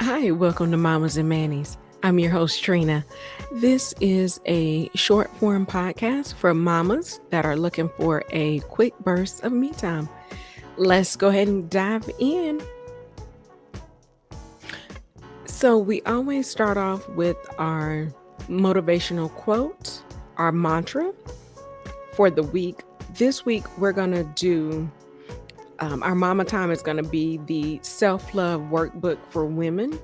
Hi, welcome to Mommas and Mannies. I'm your host, Trina. This is a short form podcast for mamas that are looking for a quick burst of me time. Let's go ahead and dive in. So, we always start off with our motivational quote, our mantra for the week. This week, we're going to do our mama time is going to be the self love workbook for women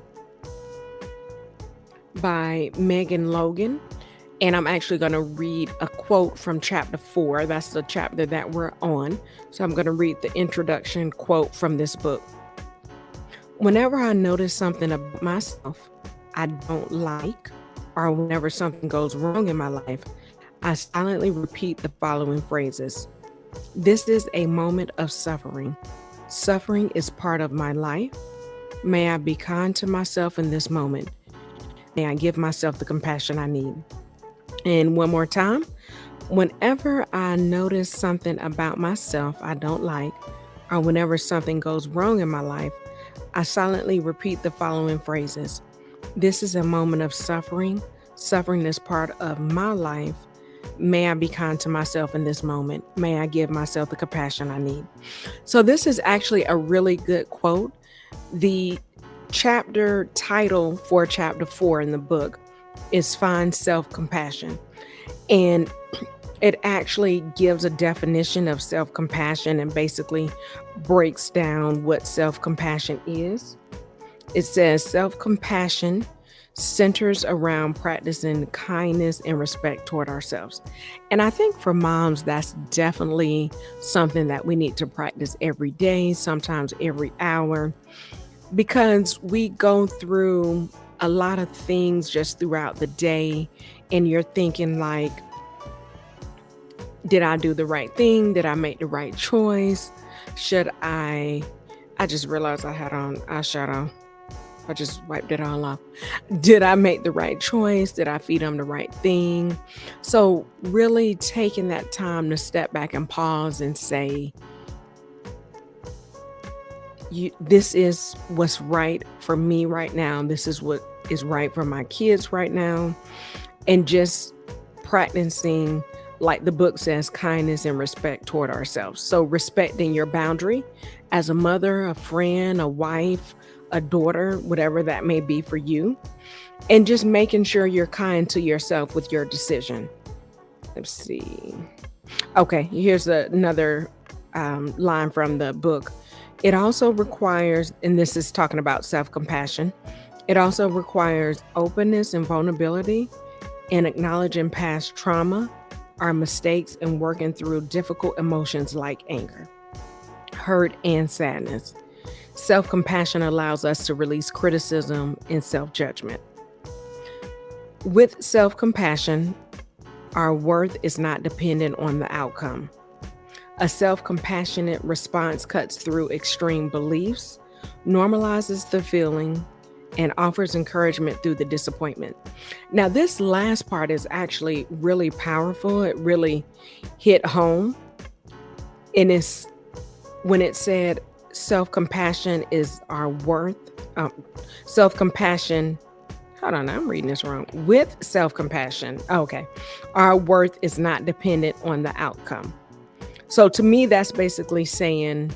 by Megan Logan. And I'm actually going to read a quote from chapter 4. That's the chapter that we're on. So I'm going to read the introduction quote from this book. Whenever I notice something about myself I don't like, or whenever something goes wrong in my life, I silently repeat the following phrases. This is a moment of suffering. Suffering is part of my life. May I be kind to myself in this moment. May I give myself the compassion I need. And one more time, whenever I notice something about myself I don't like, or whenever something goes wrong in my life, I silently repeat the following phrases. This is a moment of suffering. Suffering is part of my life. May I be kind to myself in this moment. May I give myself the compassion I need. So, this is actually a really good quote. The chapter title for chapter 4 in the book is Find Self Compassion. And it actually gives a definition of self compassion and basically breaks down what self compassion is. It says self compassion centers around practicing kindness and respect toward ourselves. And I think for moms, that's definitely something that we need to practice every day, sometimes every hour, because we go through a lot of things just throughout the day, and you're thinking, like, did I do the right thing? Did I make the right choice? Should I just realized I had on eyeshadow. I just wiped it all off. Did I make the right choice? Did I feed them the right thing? So, really taking that time to step back and pause and say, this is what's right for me right now. This is what is right for my kids right now. And just practicing, like the book says, kindness and respect toward ourselves. So, respecting your boundary as a mother, a friend, a wife, a daughter, whatever that may be for you, and just making sure you're kind to yourself with your decision. Let's see. Okay, here's another line from the book. It also requires, and this is talking about self compassion, it also requires openness and vulnerability and acknowledging past trauma, our mistakes, and working through difficult emotions like anger, hurt, and sadness. Self compassion allows us to release criticism and self judgment. With self compassion, our worth is not dependent on the outcome. A self compassionate response cuts through extreme beliefs, normalizes the feeling, and offers encouragement through the disappointment. Now, this last part is actually really powerful. It really hit home. And it's when it said self compassion is our worth. Self compassion, hold on, I'm reading this wrong. With self compassion, okay, our worth is not dependent on the outcome. So to me, that's basically saying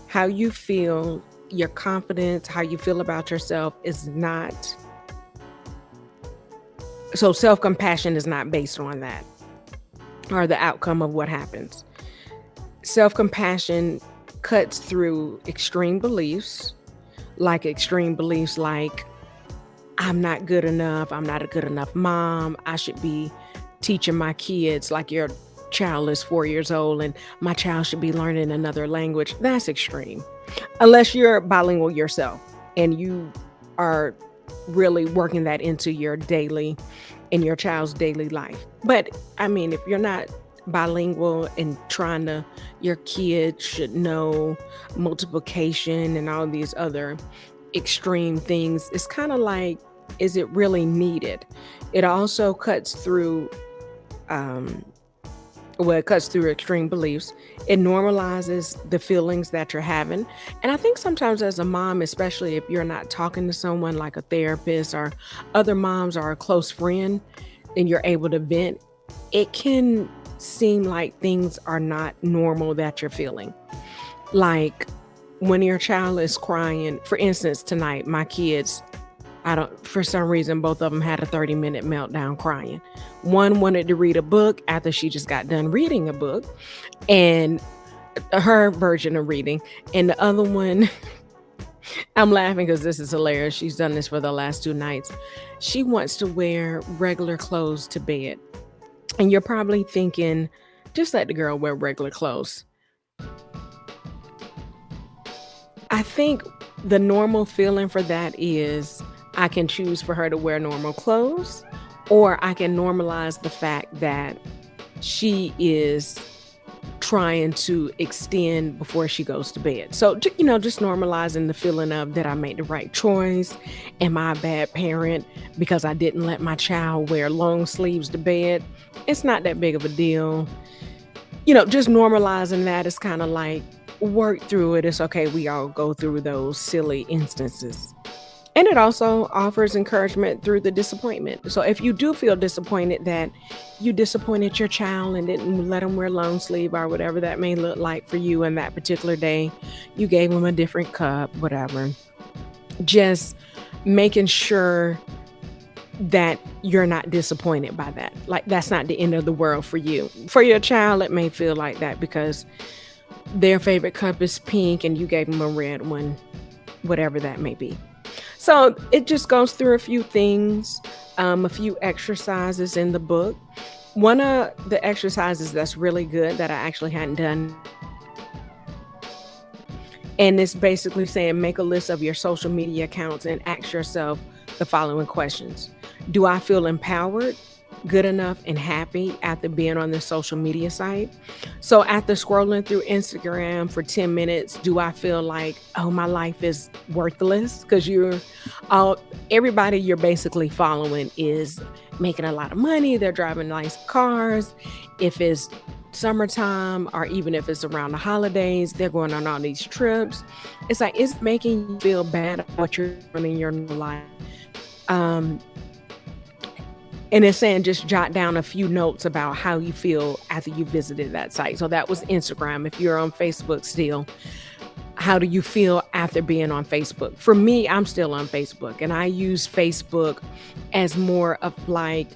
how you feel, your confidence, how you feel about yourself is not. So self compassion is not based on that or the outcome of what happens. Self compassion cuts through extreme beliefs like, I'm not good enough, I'm not a good enough mom, I should be teaching my kids, like your child is 4 years old and my child should be learning another language. That's extreme. Unless you're bilingual yourself and you are really working that into in your child's daily life. But I mean, if you're not bilingual and your kid should know multiplication and all these other extreme things, it's kind of like, is it really needed? It also cuts through Well, it cuts through extreme beliefs. It normalizes the feelings that you're having. And I think sometimes as a mom, especially if you're not talking to someone like a therapist or other moms or a close friend, and you're able to vent, it can seem like things are not normal that you're feeling. Like when your child is crying, for instance, tonight, my kids, I don't, for some reason, both of them had a 30-minute meltdown crying. One wanted to read a book after she just got done reading a book and her version of reading. And the other one, I'm laughing because this is hilarious. She's done this for the last 2 nights. She wants to wear regular clothes to bed. And you're probably thinking, just let the girl wear regular clothes. I think the normal feeling for that is I can choose for her to wear normal clothes, or I can normalize the fact that she is trying to extend before she goes to bed. So, just normalizing the feeling of that I made the right choice. Am I a bad parent because I didn't let my child wear long sleeves to bed? It's not that big of a deal. Just normalizing that is kind of like work through it. It's okay. We all go through those silly instances. And it also offers encouragement through the disappointment. So if you do feel disappointed that you disappointed your child and didn't let them wear long sleeve or whatever that may look like for you in that particular day, you gave them a different cup, whatever. Just making sure that you're not disappointed by that. Like that's not the end of the world for you. For your child, it may feel like that because their favorite cup is pink and you gave them a red one, whatever that may be. So it just goes through a few things, a few exercises in the book. One of the exercises that's really good that I actually hadn't done, and it's basically saying make a list of your social media accounts and ask yourself the following questions. Do I feel empowered, good enough, and happy after being on this social media site? So after scrolling through Instagram for 10 minutes, do I feel like, oh, my life is worthless? Because all everybody you're basically following is making a lot of money. They're driving nice cars. If it's summertime or even if it's around the holidays, they're going on all these trips. It's like it's making you feel bad about what you're doing in your life. Um, and it's saying just jot down a few notes about how you feel after you visited that site. So that was Instagram. If you're on Facebook still, how do you feel after being on Facebook? For me, I'm still on Facebook and I use Facebook as more of like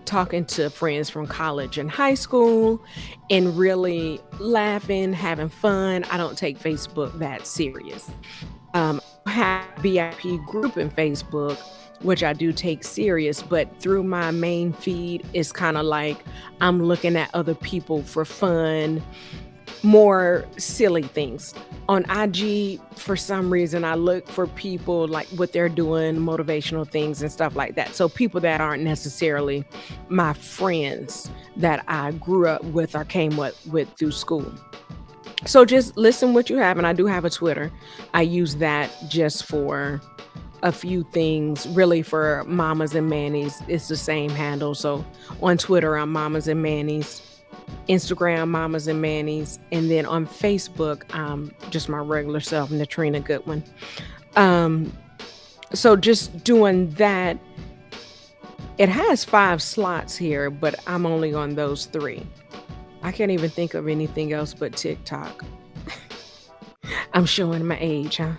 talking to friends from college and high school and really laughing, having fun. I don't take Facebook that serious. I have a VIP group in Facebook, which I do take serious, but through my main feed, it's kind of like I'm looking at other people for fun, more silly things. On IG, for some reason, I look for people like what they're doing, motivational things and stuff like that. So people that aren't necessarily my friends that I grew up with or came with through school. So just listen what you have. And I do have a Twitter. I use that just for a few things, really for Mamas and Mannies. It's the same handle. So on Twitter, I'm Mamas and Mannies. Instagram, Mamas and Mannies. And then on Facebook, just my regular self, Natrina Goodwin. Um, so just doing that, it has 5 slots here, but I'm only on those 3. I can't even think of anything else but TikTok. I'm showing my age, huh?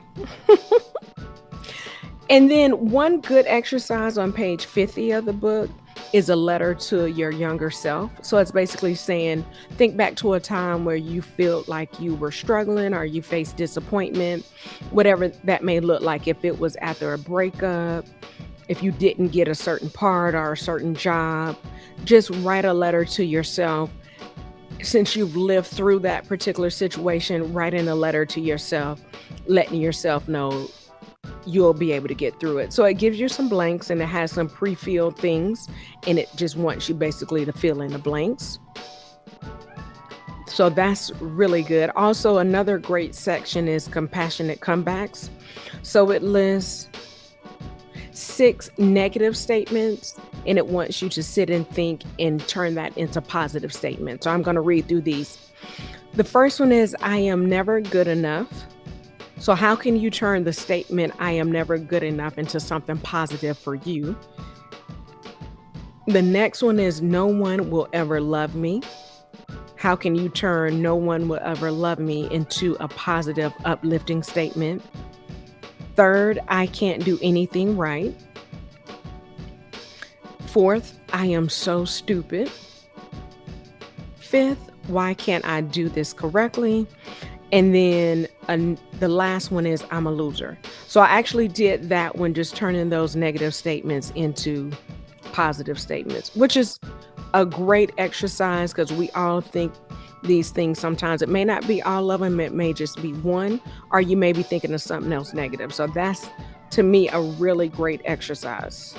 And then one good exercise on page 50 of the book is a letter to your younger self. So it's basically saying, think back to a time where you felt like you were struggling or you faced disappointment, whatever that may look like. If it was after a breakup, if you didn't get a certain part or a certain job, just write a letter to yourself. Since you've lived through that particular situation, writing a letter to yourself, letting yourself know you'll be able to get through it. So it gives you some blanks and it has some pre-filled things and it just wants you basically to fill in the blanks. So that's really good. Also, another great section is compassionate comebacks. So it lists 6 negative statements, and it wants you to sit and think and turn that into positive statements. So I'm going to read through these. The first one is, I am never good enough. So, how can you turn the statement, I am never good enough, into something positive for you? The next one is, no one will ever love me. How can you turn no one will ever love me into a positive, uplifting statement? Third, I can't do anything right. Fourth, I am so stupid. Fifth, why can't I do this correctly? And then the last one is, I'm a loser. So I actually did that one, just turning those negative statements into positive statements, which is a great exercise because we all think these things sometimes. It may not be all of them, it may just be one, or you may be thinking of something else negative. So that's, to me, a really great exercise.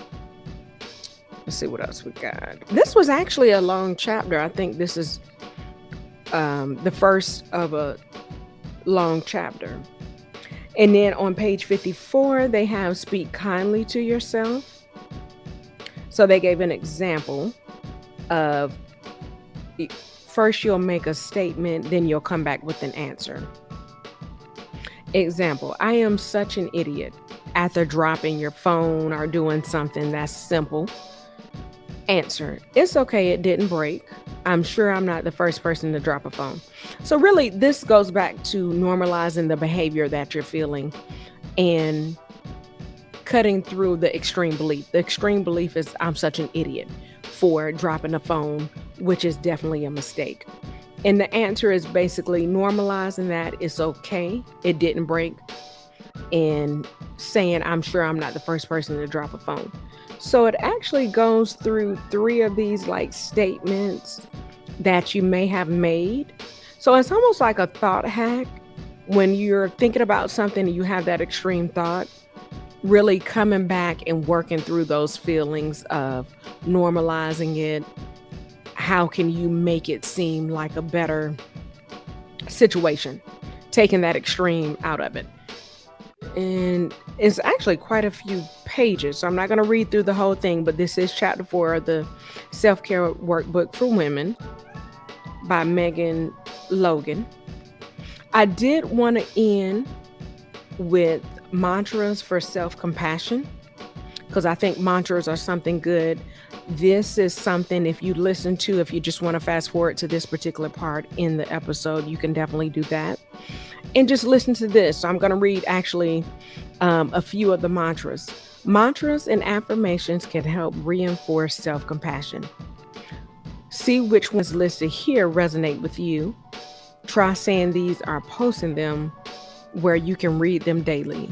Let's see what else we got. This was actually a long chapter. I think this is the first of a long chapter. And then on page 54, they have speak kindly to yourself. So they gave an example of, first you'll make a statement, then you'll come back with an answer. Example, I am such an idiot. After dropping your phone or doing something that's simple. Answer, it's okay, it didn't break. I'm sure I'm not the first person to drop a phone. So really, this goes back to normalizing the behavior that you're feeling and cutting through the extreme belief. The extreme belief is, I'm such an idiot for dropping a phone, which is definitely a mistake. And the answer is basically normalizing that it's okay, it didn't break, and saying, I'm sure I'm not the first person to drop a phone. So it actually goes through 3 of these like statements that you may have made. So it's almost like a thought hack when you're thinking about something and you have that extreme thought, really coming back and working through those feelings of normalizing it. How can you make it seem like a better situation? Taking that extreme out of it. And it's actually quite a few pages. So I'm not going to read through the whole thing, but this is chapter 4 of the Self-Care Workbook for Women by Megan Logan. I did want to end with mantras for self-compassion because I think mantras are something good. This is something, if you listen to, if you just want to fast forward to this particular part in the episode, you can definitely do that. And just listen to this. So I'm going to read actually a few of the mantras. Mantras and affirmations can help reinforce self-compassion. See which ones listed here resonate with you. Try saying these or posting them where you can read them daily.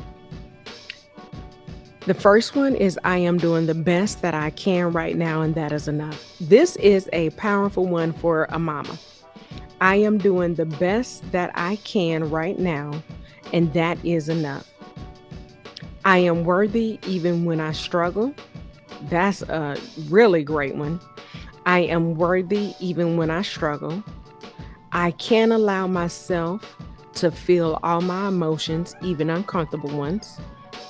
The first one is, I am doing the best that I can right now, and that is enough. This is a powerful one for a mama. I am doing the best that I can right now, and that is enough. I am worthy even when I struggle. That's a really great one. I am worthy even when I struggle. I can allow myself to feel all my emotions, even uncomfortable ones.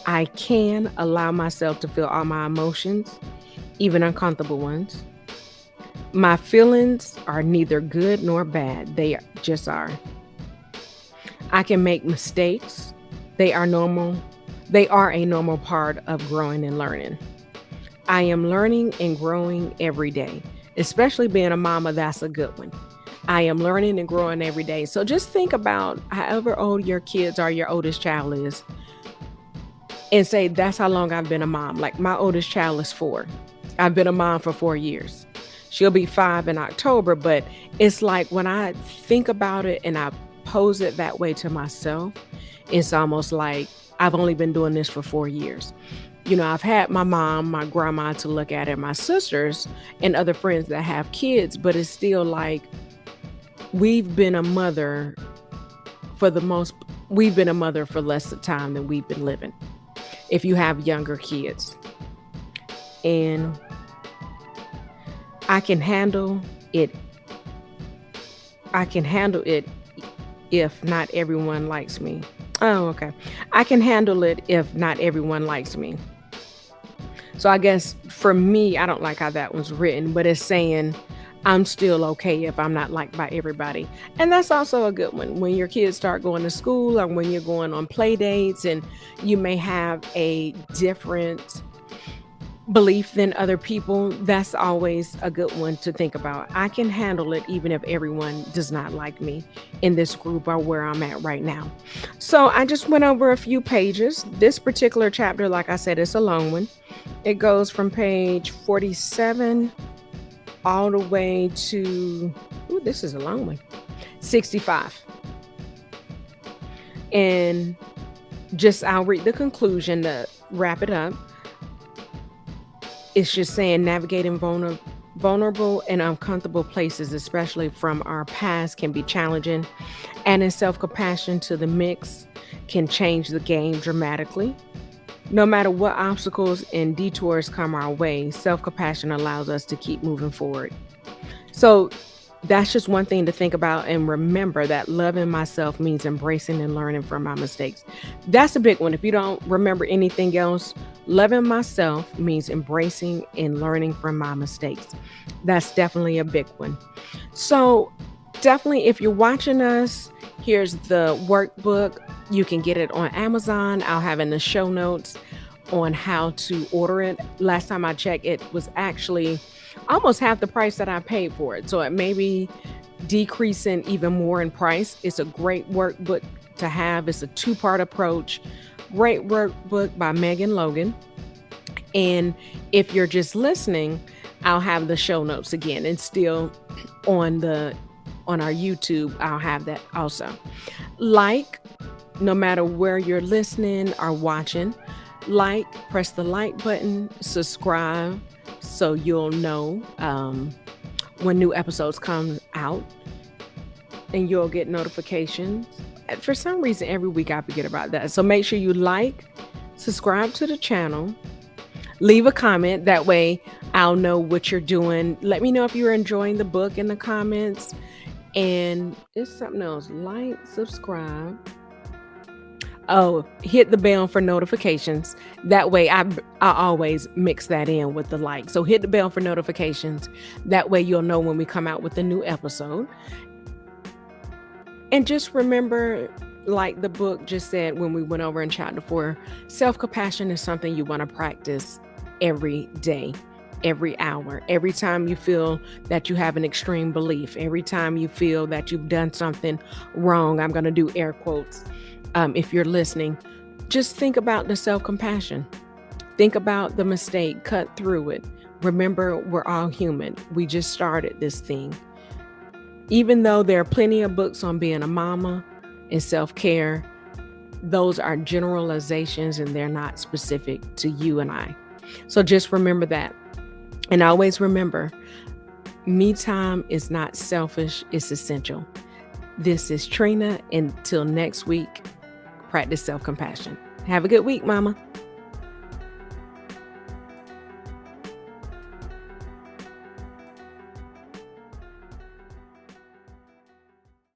I can allow myself to feel all my emotions, even uncomfortable ones. My feelings are neither good nor bad. They just are. I can make mistakes. They are normal. They are a normal part of growing and learning. I am learning and growing every day, especially being a mama. That's a good one. I am learning and growing every day. So just think about however old your kids are, your oldest child is, and say, that's how long I've been a mom. Like my oldest child is 4. I've been a mom for 4 years. She'll be 5 in October, but it's like when I think about it and I pose it that way to myself, it's almost like I've only been doing this for 4 years. You know, I've had my mom, my grandma to look at, and my sisters and other friends that have kids, but it's still like we've been a mother we've been a mother for less time than we've been living. If you have younger kids. And I can handle it. I can handle it if not everyone likes me. Oh, okay. I can handle it if not everyone likes me. So I guess for me, I don't like how that one's written, but it's saying I'm still okay if I'm not liked by everybody. And that's also a good one. When your kids start going to school or when you're going on play dates and you may have a different belief than other people, that's always a good one to think about. I can handle it even if everyone does not like me in this group or where I'm at right now. So I just went over a few pages. This particular chapter, like I said, it's a long one. It goes from page 47 all the way to, ooh, this is a long one, 65. And just I'll read the conclusion to wrap it up. It's just saying navigating vulnerable and uncomfortable places, especially from our past, can be challenging. Adding self compassion to the mix can change the game dramatically. No matter what obstacles and detours come our way, self compassion allows us to keep moving forward. So that's just one thing to think about and remember that loving myself means embracing and learning from my mistakes. That's a big one. If you don't remember anything else, loving myself means embracing and learning from my mistakes. That's definitely a big one. So, definitely, if you're watching us, here's the workbook. You can get it on Amazon. I'll have in the show notes on how to order it. Last time I checked, it was actually almost half the price that I paid for it. So it may be decreasing even more in price. It's a great workbook to have. It's a two-part approach. Great workbook by Megan Logan. And if you're just listening, I'll have the show notes again. And still on our YouTube, I'll have that also. Like, no matter where you're listening or watching, like, press the like button, subscribe so you'll know when new episodes come out and you'll get notifications. For some reason, every week I forget about that. So make sure you like, subscribe to the channel, leave a comment. That way I'll know what you're doing. Let me know if you're enjoying the book in the comments. And it's something else. Like, subscribe. Oh, hit the bell for notifications. That way I always mix that in with the like. So hit the bell for notifications. That way you'll know when we come out with a new episode. And just remember, like the book just said when we went over in chapter 4, self-compassion is something you want to practice every day, every hour, every time you feel that you have an extreme belief, every time you feel that you've done something wrong. I'm going to do air quotes. If you're listening, just think about the self-compassion. Think about the mistake, cut through it. Remember, we're all human. We just started this thing. Even though there are plenty of books on being a mama and self-care, those are generalizations and they're not specific to you and I. So just remember that. And always remember, me time is not selfish, it's essential. This is Trina. Until next week, practice self-compassion. Have a good week, Mama.